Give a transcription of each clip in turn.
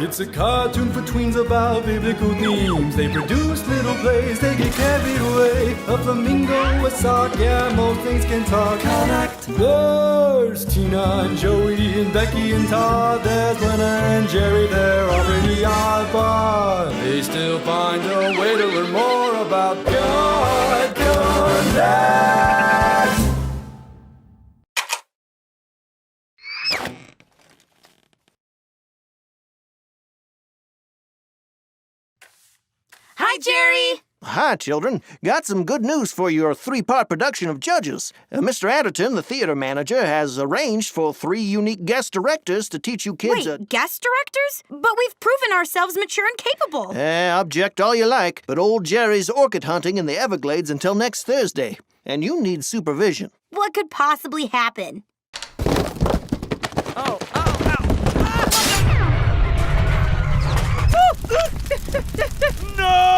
It's a cartoon for tweens about biblical themes. They produce little plays, they get carried away. A flamingo, a sock, yeah, most things can talk. Connect. There's Tina and Joey and Becky and Todd. There's Lena and Jerry, they're already odd, but they still find a way to learn more about God. Connect. Hi, Jerry! Hi, children. Got some good news for your three-part production of Judges. Mr. Adderton, the theater manager, has arranged for 3 unique guest directors to teach you kids. Wait, guest directors? But we've proven ourselves mature and capable. Object all you like, but old Jerry's orchid hunting in the Everglades until next Thursday. And you need supervision. What could possibly happen? Oh. No!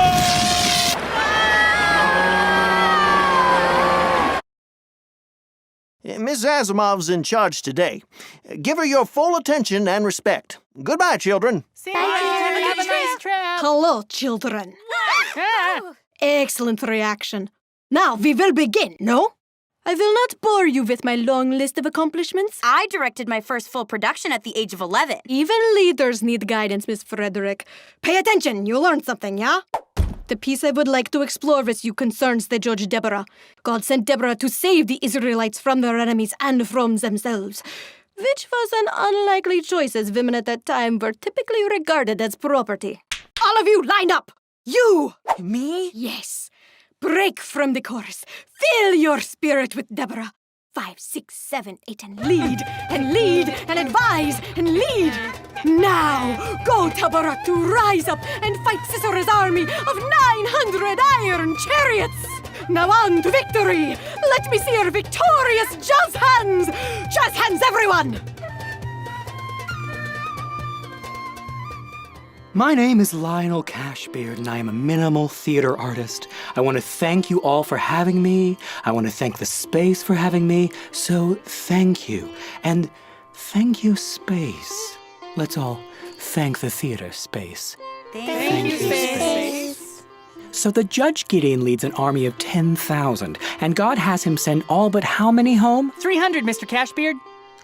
Miss Asimov's in charge today. Give her your full attention and respect. Goodbye, children. Have a nice trip. Hello, children. Excellent reaction. Now we will begin, no? I will not bore you with my long list of accomplishments. I directed my first full production at the age of 11. Even leaders need guidance, Miss Frederick. Pay attention, you learned something, yeah? The piece I would like to explore with you concerns the judge Deborah. God sent Deborah to save the Israelites from their enemies and from themselves, which was an unlikely choice as women at that time were typically regarded as property. All of you lined up! You! Me? Yes. Break from the chorus. Fill your spirit with Deborah. 5, 6, 7, 8, and lead, and advise, and lead. Now, go, Deborah, to rise up and fight Sisera's army of 900 iron chariots. Now on to victory. Let me see your victorious jazz hands. Jazz hands, everyone. My name is Lionel Cashbeard, and I am a minimal theater artist. I want to thank you all for having me. I want to thank the space for having me. So thank you. And thank you, space. Let's all thank the theater space. Thank you, space. So the judge Gideon leads an army of 10,000, and God has him send all but how many home? 300, Mr. Cashbeard.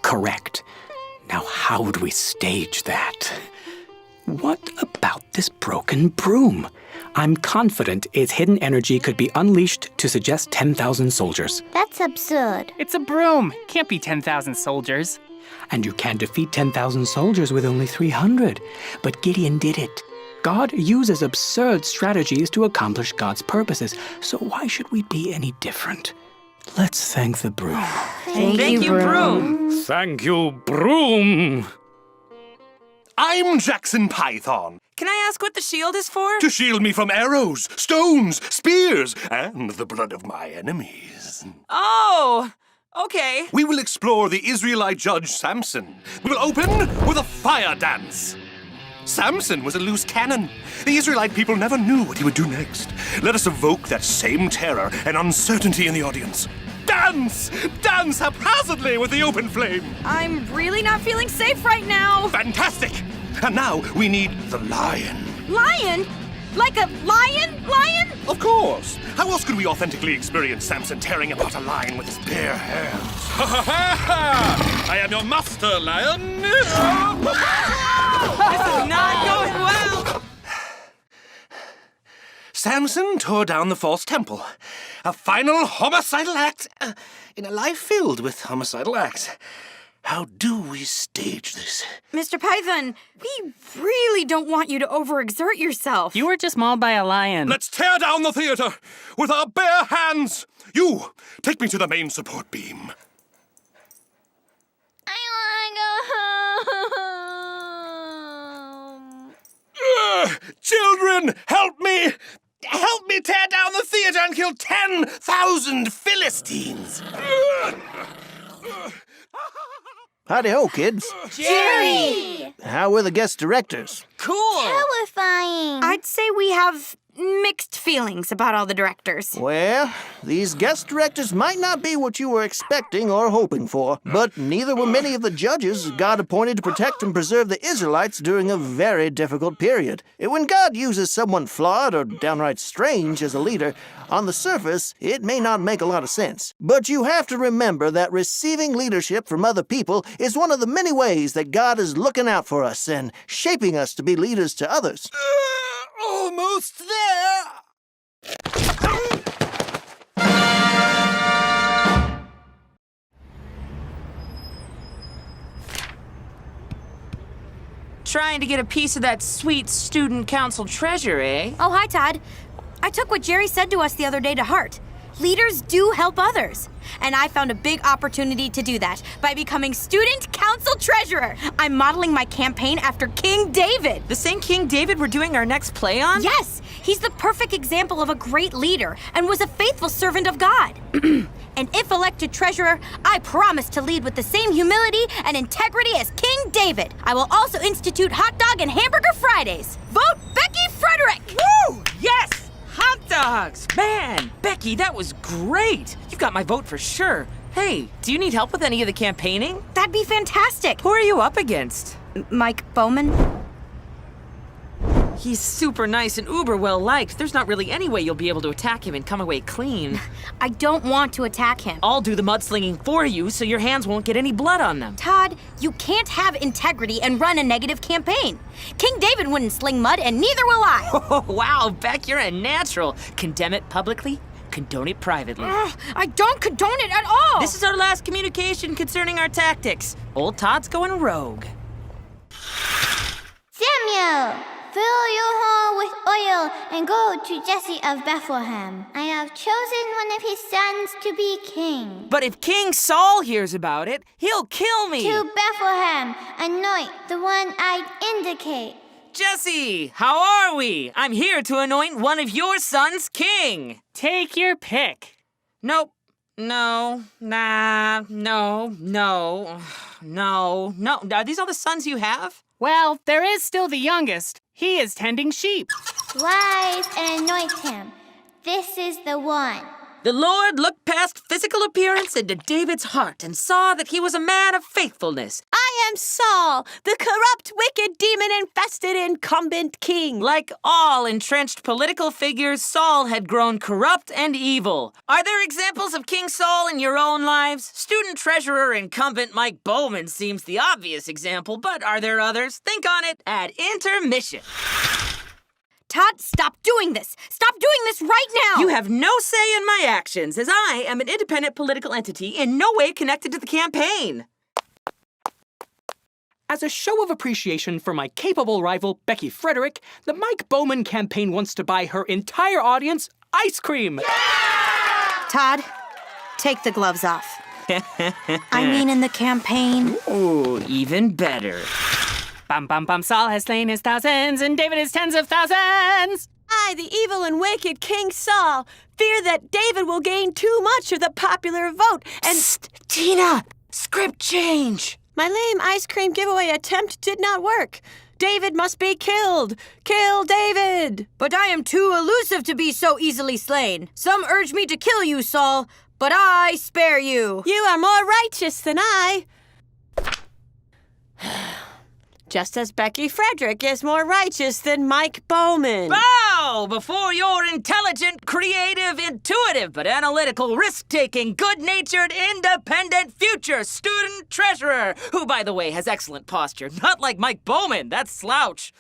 Correct. Now how would we stage that? What about this broken broom? I'm confident its hidden energy could be unleashed to suggest 10,000 soldiers. That's absurd. It's a broom. Can't be 10,000 soldiers. And you can defeat 10,000 soldiers with only 300. But Gideon did it. God uses absurd strategies to accomplish God's purposes, so why should we be any different? Let's thank the broom. Thank you, broom. Thank you, broom! I'm Jackson Python. Can I ask what the shield is for? To shield me from arrows, stones, spears, and the blood of my enemies. Oh, okay. We will explore the Israelite judge Samson. We will open with a fire dance. Samson was a loose cannon. The Israelite people never knew what he would do next. Let us evoke that same terror and uncertainty in the audience. Dance! Dance haphazardly with the open flame! I'm really not feeling safe right now. Fantastic! And now we need the lion. Lion? Like a lion? Lion? Of course! How else could we authentically experience Samson tearing apart a lion with his bare hands? Ha ha ha ha! I am your master, lion! This is not going well. Samson tore down the false temple. A final homicidal act in a life filled with homicidal acts. How do we stage this? Mr. Python, we really don't want you to overexert yourself. You were just mauled by a lion. Let's tear down the theater with our bare hands. You, take me to the main support beam. I want to go home. Children, help me! Help me tear down the theater and kill 10,000 Philistines! Howdy-ho, kids. Jerry! How were the guest directors? Cool. Terrifying. I'd say we have mixed feelings about all the directors. Well, these guest directors might not be what you were expecting or hoping for, but neither were many of the judges God appointed to protect and preserve the Israelites during a very difficult period. When God uses someone flawed or downright strange as a leader, on the surface, it may not make a lot of sense. But you have to remember that receiving leadership from other people is one of the many ways that God is looking out for us and shaping us to be leaders to others. Almost there! Trying to get a piece of that sweet student council treasure, eh? Oh, hi, Todd. I took what Jerry said to us the other day to heart. Leaders do help others. And I found a big opportunity to do that by becoming Student Council Treasurer. I'm modeling my campaign after King David. The same King David we're doing our next play on? Yes, he's the perfect example of a great leader and was a faithful servant of God. And if elected treasurer, I promise to lead with the same humility and integrity as King David. I will also institute hot dog and hamburger Fridays. Vote Becky Frederick! Woo! Yes! Hot dogs! Man, Becky, that was great! You've got my vote for sure. Hey, do you need help with any of the campaigning? That'd be fantastic. Who are you up against? Mike Bowman? He's super nice and uber well-liked. There's not really any way you'll be able to attack him and come away clean. I don't want to attack him. I'll do the mudslinging for you so your hands won't get any blood on them. Todd, you can't have integrity and run a negative campaign. King David wouldn't sling mud, and neither will I. Oh, wow, Beck, you're a natural. Condemn it publicly, condone it privately. I don't condone it at all. This is our last communication concerning our tactics. Old Todd's going rogue. Samuel, fill your horn with oil and go to Jesse of Bethlehem. I have chosen one of his sons to be king. But if King Saul hears about it, he'll kill me. To Bethlehem, anoint the one I indicate. Jesse, how are we? I'm here to anoint one of your sons king. Take your pick. Nope. No. Nah. No. Are these all the sons you have? Well, there is still the youngest. He is tending sheep. Rise and anoint him. This is the one. The Lord looked past physical appearance into David's heart and saw that he was a man of faithfulness. I am Saul, the corrupt, wicked, demon-infested incumbent king. Like all entrenched political figures, Saul had grown corrupt and evil. Are there examples of King Saul in your own lives? Student treasurer incumbent Mike Bowman seems the obvious example, but are there others? Think on it at intermission. Todd, stop doing this. Stop doing this right now. You have no say in my actions, as I am an independent political entity in no way connected to the campaign. As a show of appreciation for my capable rival, Becky Frederick, the Mike Bowman campaign wants to buy her entire audience ice cream. Todd, take the gloves off. I mean in the campaign. Ooh, even better. Bum, bum, bum, Saul has slain his thousands, and David his tens of thousands. I, the evil and wicked King Saul, fear that David will gain too much of the popular vote, and... Psst, Tina! Script change! My lame ice cream giveaway attempt did not work. David must be killed. Kill David. But I am too elusive to be so easily slain. Some urge me to kill you, Saul, but I spare you. You are more righteous than I. Just as Becky Frederick is more righteous than Mike Bowman. Bow before your intelligent, creative, intuitive, but analytical, risk-taking, good-natured, independent future student treasurer, who, by the way, has excellent posture. Not like Mike Bowman, that's slouch.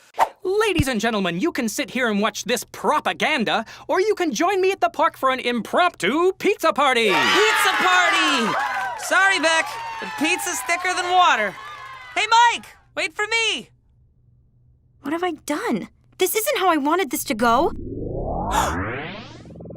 Ladies and gentlemen, you can sit here and watch this propaganda, or you can join me at the park for an impromptu pizza party. Pizza party! Sorry, Beck, but pizza's thicker than water. Hey, Mike! Wait for me! What have I done? This isn't how I wanted this to go.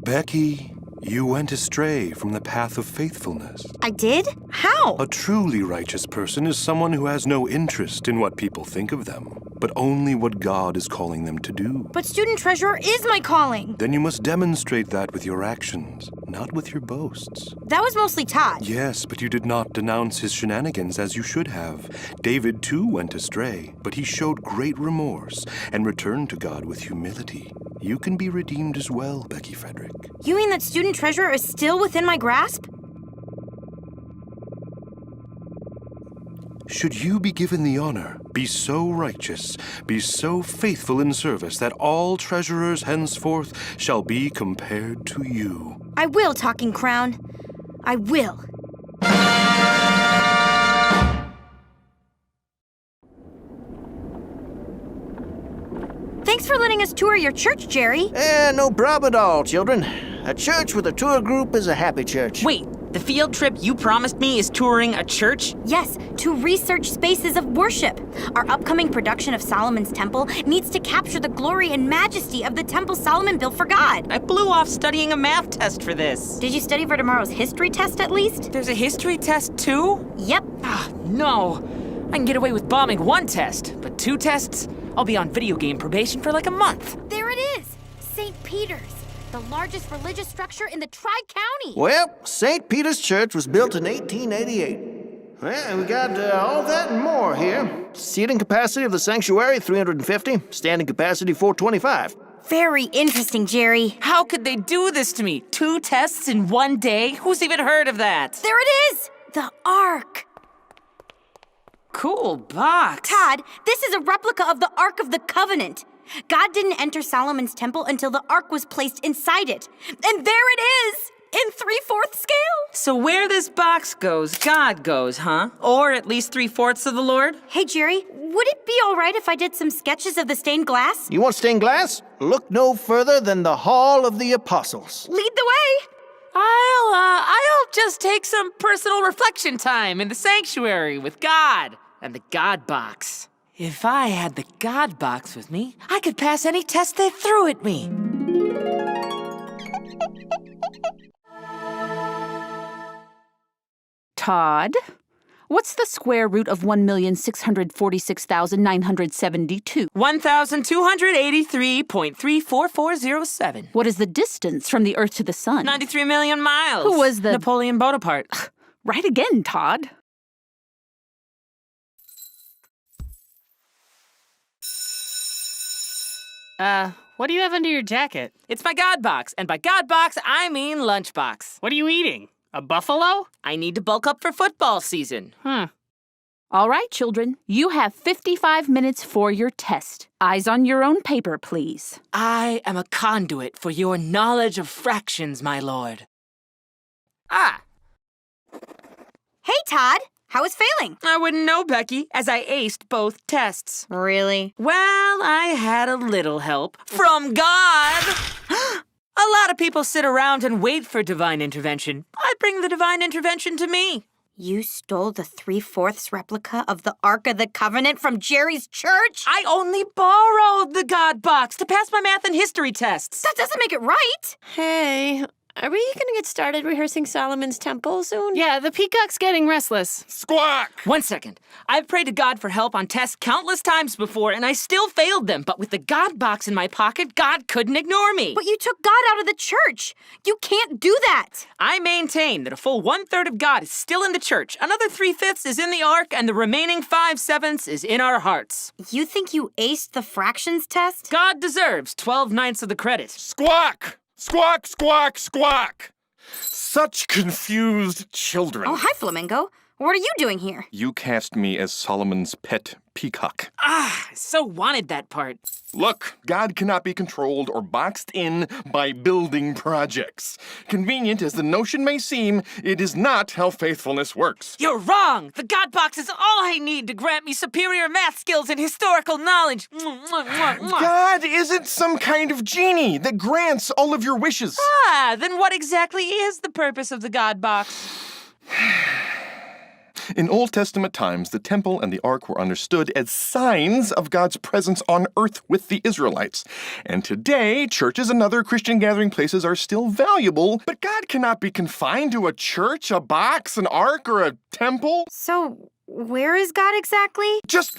Becky, you went astray from the path of faithfulness. I did? How? A truly righteous person is someone who has no interest in what people think of them, but only what God is calling them to do. But student treasurer is my calling. Then you must demonstrate that with your actions, not with your boasts. That was mostly Todd. Yes, but you did not denounce his shenanigans as you should have. David too went astray, but he showed great remorse and returned to God with humility. you can be redeemed as well, Becky Frederick. You mean that student treasurer is still within my grasp? Should you be given the honor, be so righteous, be so faithful in service that all treasurers henceforth shall be compared to you. I will, Talking Crown. I will. Thanks for letting us tour your church, Jerry. No problem at all, children. A church with a tour group is a happy church. Wait, the field trip you promised me is touring a church? Yes, to research spaces of worship. Our upcoming production of Solomon's Temple needs to capture the glory and majesty of the temple Solomon built for God. I blew off studying a math test for this. Did you study for tomorrow's history test at least? There's a history test too? Yep. No. I can get away with bombing one test, but 2 tests? I'll be on video game probation for like a month. There it is, St. Peter's, the largest religious structure in the Tri-County. Well, St. Peter's Church was built in 1888. Well, we got all that and more here. Seating capacity of the sanctuary, 350. Standing capacity, 425. Very interesting, Jerry. How could they do this to me? 2 tests in one day? Who's even heard of that? There it is, the Ark. Cool box. Todd, this is a replica of the Ark of the Covenant. God didn't enter Solomon's temple until the Ark was placed inside it. And there it is, in 3/4 scale. So where this box goes, God goes, huh? Or at least 3/4 of the Lord? Hey, Jerry, would it be all right if I did some sketches of the stained glass? You want stained glass? Look no further than the Hall of the Apostles. Lead the way. I'll just take some personal reflection time in the sanctuary with God and the God box. If I had the God box with me, I could pass any test they threw at me. Todd, what's the square root of 1,646,972? 1,283.34407. What is the distance from the Earth to the Sun? 93 million miles. Who was the... Napoleon Bonaparte. Right again, Todd. What do you have under your jacket? It's my God box, and by God box, I mean lunchbox. What are you eating? A buffalo? I need to bulk up for football season. All right, children. You have 55 minutes for your test. Eyes on your own paper, please. I am a conduit for your knowledge of fractions, my lord. Ah! Hey, Todd, how is failing? I wouldn't know, Becky, as I aced both tests. Really? Well, I had a little help from God. A lot of people sit around and wait for divine intervention. I bring the divine intervention to me. You stole the 3/4 replica of the Ark of the Covenant from Jerry's church? I only borrowed the God box to pass my math and history tests. That doesn't make it right. Hey, are we gonna get started rehearsing Solomon's Temple soon? Yeah, the peacock's getting restless. Squawk! 1 second. I've prayed to God for help on tests countless times before, and I still failed them. But with the God box in my pocket, God couldn't ignore me. But you took God out of the church. You can't do that. I maintain that a full 1/3 of God is still in the church, another 3/5 is in the ark, and the remaining 5/7 is in our hearts. You think you aced the fractions test? God deserves 12/9 of the credit. Squawk! Squawk, squawk, squawk! Such confused children. Oh, hi, Flamingo. What are you doing here? You cast me as Solomon's pet peacock. I so wanted that part. Look, God cannot be controlled or boxed in by building projects. Convenient as the notion may seem, it is not how faithfulness works. You're wrong! The God box is all I need to grant me superior math skills and historical knowledge. God isn't some kind of genie that grants all of your wishes. Then what exactly is the purpose of the God box? In Old Testament times, the temple and the ark were understood as signs of God's presence on earth with the Israelites. And today, churches and other Christian gathering places are still valuable, but God cannot be confined to a church, a box, an ark, or a temple. So, where is God exactly? Just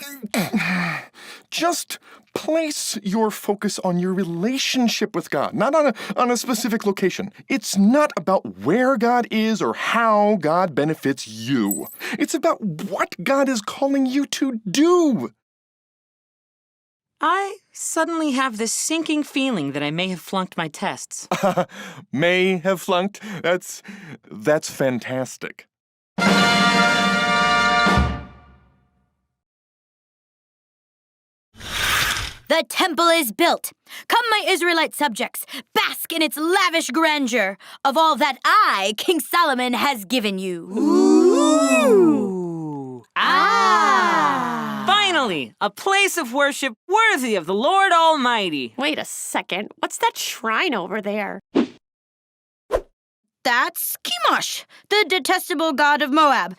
place your focus on your relationship with God, not on a specific location. It's not about where God is or how God benefits you. It's about what God is calling you to do. I suddenly have this sinking feeling that I may have flunked my tests. May have flunked? That's fantastic. The temple is built. Come, my Israelite subjects, bask in its lavish grandeur of all that I, King Solomon, has given you. Ooh. Finally, a place of worship worthy of the Lord Almighty. Wait a second. What's that shrine over there? That's Chemosh, the detestable god of Moab.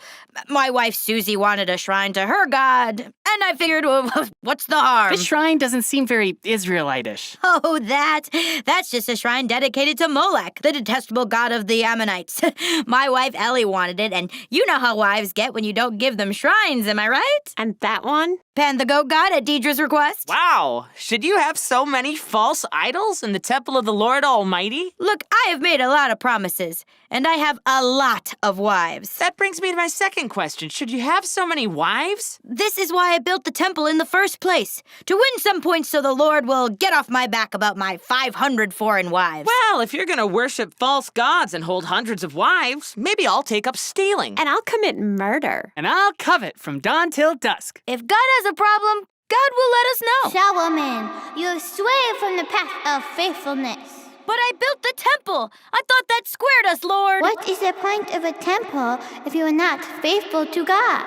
My wife Susie wanted a shrine to her god, and I figured, well, what's the harm? This shrine doesn't seem very Israelitish. Oh, that's just a shrine dedicated to Molech, the detestable god of the Ammonites. My wife Ellie wanted it, and you know how wives get when you don't give them shrines, am I right? And that one? Pan the goat god at Deidre's request. Wow, should you have so many false idols in the temple of the Lord Almighty? Look, I have made a lot of promises, and I have a lot of wives. That brings me to my second question. Should you have so many wives? This is why I built the temple in the first place, to win some points so the Lord will get off my back about my 500 foreign wives. Well, if you're going to worship false gods and hold hundreds of wives, maybe I'll take up stealing. And I'll commit murder. And I'll covet from dawn till dusk. If God has a problem, God will let us know. Solomon, you have strayed from the path of faithfulness. But I built the temple. I thought that squared us, Lord. What is the point of a temple if you are not faithful to God?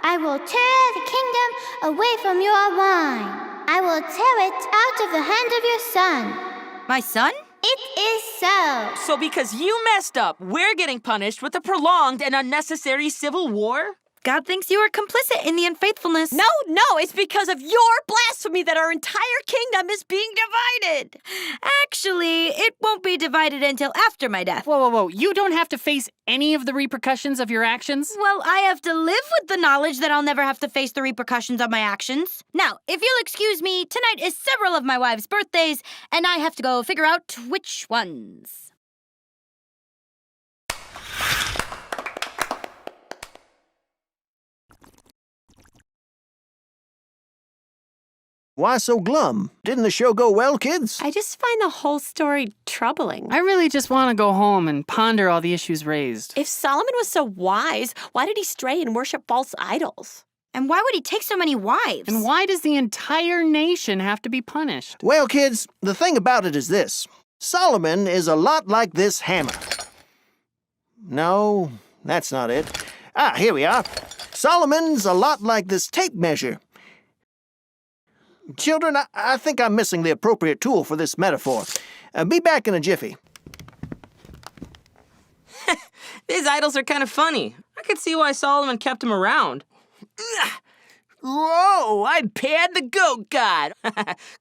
I will tear the kingdom away from your wine. I will tear it out of the hand of your son. My son? It is so. So because you messed up, we're getting punished with a prolonged and unnecessary civil war? God thinks you are complicit in the unfaithfulness. No, it's because of your blasphemy that our entire kingdom is being divided. Actually, it won't be divided until after my death. Whoa. You don't have to face any of the repercussions of your actions? Well, I have to live with the knowledge that I'll never have to face the repercussions of my actions. Now, if you'll excuse me, tonight is several of my wife's birthdays, and I have to go figure out which ones. Why so glum? Didn't the show go well, kids? I just find the whole story troubling. I really just want to go home and ponder all the issues raised. If Solomon was so wise, why did he stray and worship false idols? And why would he take so many wives? And why does the entire nation have to be punished? Well, kids, the thing about it is this. Solomon is a lot like this hammer. No, that's not it. Here we are. Solomon's a lot like this tape measure. Children, I think I'm missing the appropriate tool for this metaphor. Be back in a jiffy. These idols are kind of funny. I could see why Solomon kept him around. Ugh. Whoa, I'm Pan the goat god.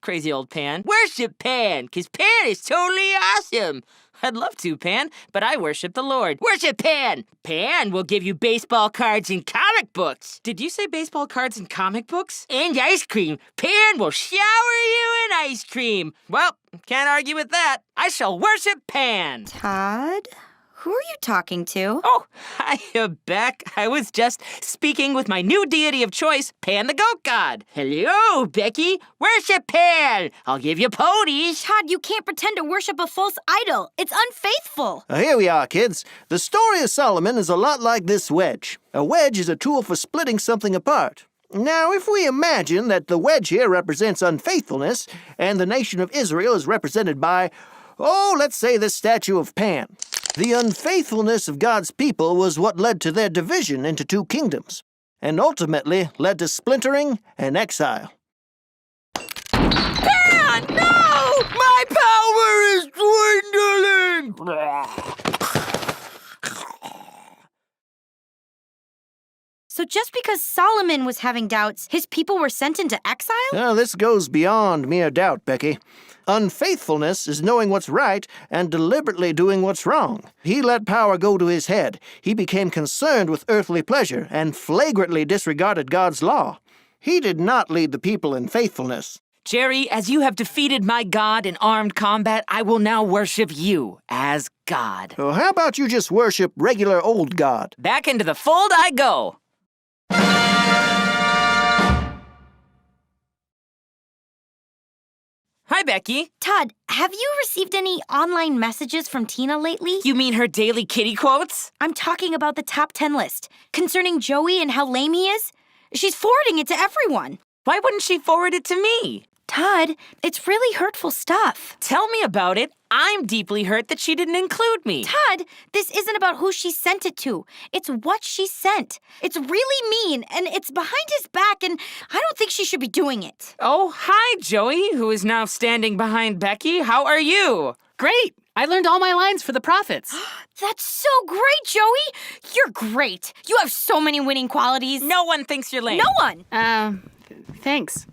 Crazy old Pan. Worship Pan, 'cause Pan is totally awesome. I'd love to, Pan, but I worship the Lord. Worship Pan! Pan will give you baseball cards and comic books. Did you say baseball cards and comic books? And ice cream. Pan will shower you in ice cream. Well, can't argue with that. I shall worship Pan. Todd? Who are you talking to? Oh, hi, Beck. I was just speaking with my new deity of choice, Pan the goat god. Hello, Becky. Worship Pan. I'll give you ponies. Todd, you can't pretend to worship a false idol. It's unfaithful. Here we are, kids. The story of Solomon is a lot like this wedge. A wedge is a tool for splitting something apart. Now, if we imagine that the wedge here represents unfaithfulness, and the nation of Israel is represented by, let's say this statue of Pan. The unfaithfulness of God's people was what led to their division into two kingdoms, and ultimately led to splintering and exile. Pan! No! My power is dwindling! So just because Solomon was having doubts, his people were sent into exile? Now, this goes beyond mere doubt, Becky. Unfaithfulness is knowing what's right and deliberately doing what's wrong. He let power go to his head. He became concerned with earthly pleasure and flagrantly disregarded God's law. He did not lead the people in faithfulness. Jerry, as you have defeated my god in armed combat, I will now worship you as God. Well, how about you just worship regular old God? Back into the fold I go. Hi, Becky. Todd, have you received any online messages from Tina lately? You mean her daily kitty quotes? I'm talking about the top 10 list concerning Joey and how lame he is. She's forwarding it to everyone. Why wouldn't she forward it to me? Todd, it's really hurtful stuff. Tell me about it. I'm deeply hurt that she didn't include me. Todd, this isn't about who she sent it to. It's what she sent. It's really mean, and it's behind his back, and I don't think she should be doing it. Oh, hi, Joey, who is now standing behind Becky. How are you? Great! I learned all my lines for the prophets. That's so great, Joey! You're great. You have so many winning qualities. No one thinks you're lame. No one! Thanks.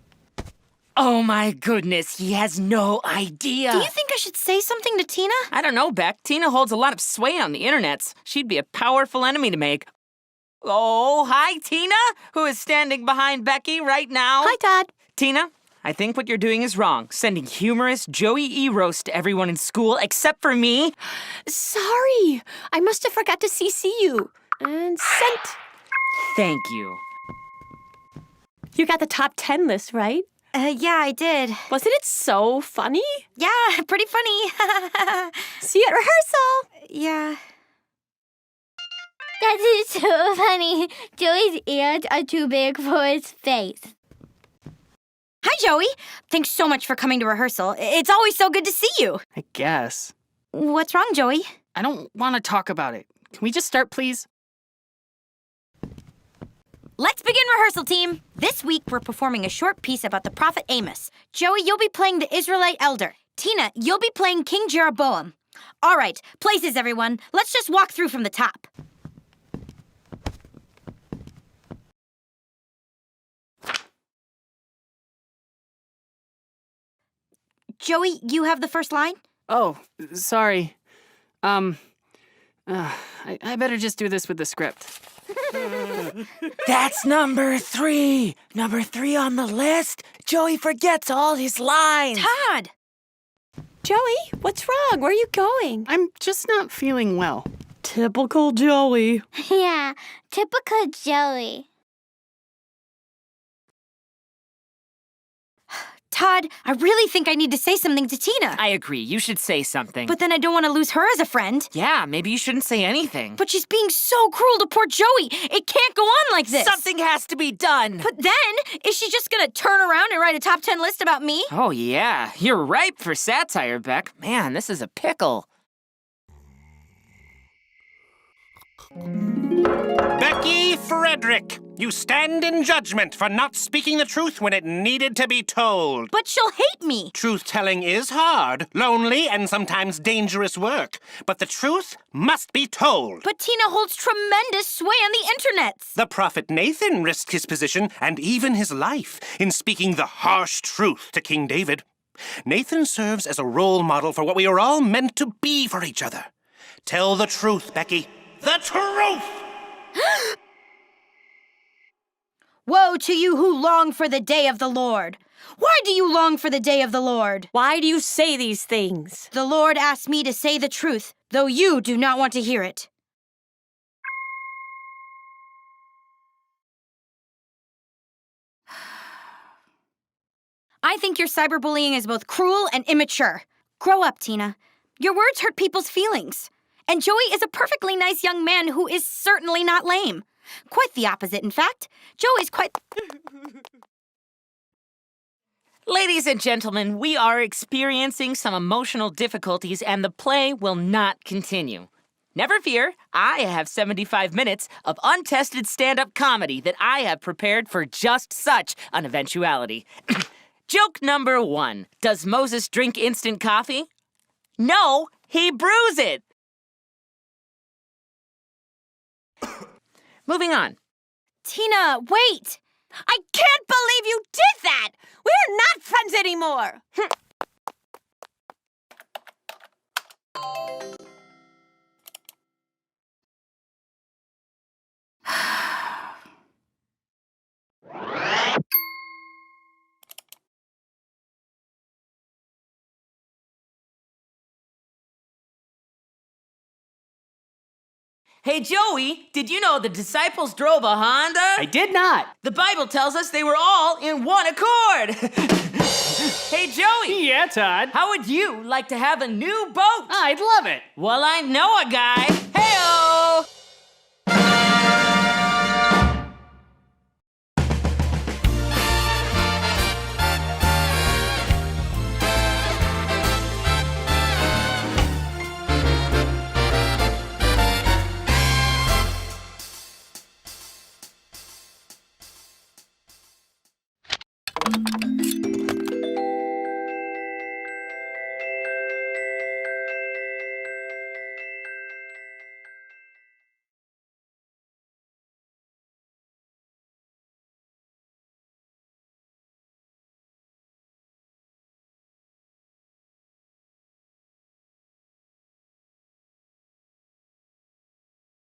Oh my goodness, he has no idea. Do you think I should say something to Tina? I don't know, Beck. Tina holds a lot of sway on the internets. She'd be a powerful enemy to make. Oh, hi, Tina, who is standing behind Becky right now. Hi, Todd. Tina, I think what you're doing is wrong. Sending humorous Joey E. roast to everyone in school except for me. Sorry. I must have forgot to CC you. And sent. Thank you. You got the top 10 list, right? Yeah, I did. Wasn't it so funny? Yeah, pretty funny. See you at rehearsal. Yeah. That is so funny. Joey's ears are too big for his face. Hi, Joey. Thanks so much for coming to rehearsal. It's always so good to see you. I guess. What's wrong, Joey? I don't want to talk about it. Can we just start, please? Let's begin rehearsal, team. This week, we're performing a short piece about the prophet Amos. Joey, you'll be playing the Israelite elder. Tina, you'll be playing King Jeroboam. All right, places, everyone. Let's just walk through from the top. Joey, you have the first line? Oh, sorry. I better just do this with the script. That's number 3. Number 3 on the list. Joey forgets all his lines. Todd! Joey, what's wrong? Where are you going? I'm just not feeling well. Typical Joey. Yeah, typical Joey. Todd, I really think I need to say something to Tina. I agree. You should say something. But then I don't want to lose her as a friend. Yeah, maybe you shouldn't say anything. But she's being so cruel to poor Joey. It can't go on like this. Something has to be done. But then, is she just gonna turn around and write a top 10 list about me? Oh, yeah. You're ripe for satire, Beck. Man, this is a pickle. Becky Frederick, you stand in judgment for not speaking the truth when it needed to be told. But she'll hate me. Truth-telling is hard, lonely, and sometimes dangerous work. But the truth must be told. But Tina holds tremendous sway on the internets. The prophet Nathan risked his position and even his life in speaking the harsh truth to King David. Nathan serves as a role model for what we are all meant to be for each other. Tell the truth, Becky. The truth! Woe to you who long for the day of the Lord. Why do you long for the day of the Lord? Why do you say these things? The Lord asked me to say the truth, though you do not want to hear it. I think your cyberbullying is both cruel and immature. Grow up, Tina. Your words hurt people's feelings. And Joey is a perfectly nice young man who is certainly not lame. Quite the opposite, in fact. Joey's quite... Ladies and gentlemen, we are experiencing some emotional difficulties and the play will not continue. Never fear, I have 75 minutes of untested stand-up comedy that I have prepared for just such an eventuality. Joke number 1. Does Moses drink instant coffee? No, he brews it. Moving on. Tina, wait! I can't believe you did that! We're not friends anymore! Hey, Joey, did you know the disciples drove a Honda? I did not. The Bible tells us they were all in one accord. Hey, Joey. Yeah, Todd. How would you like to have a new boat? I'd love it. Well, I know a guy. Hey-o!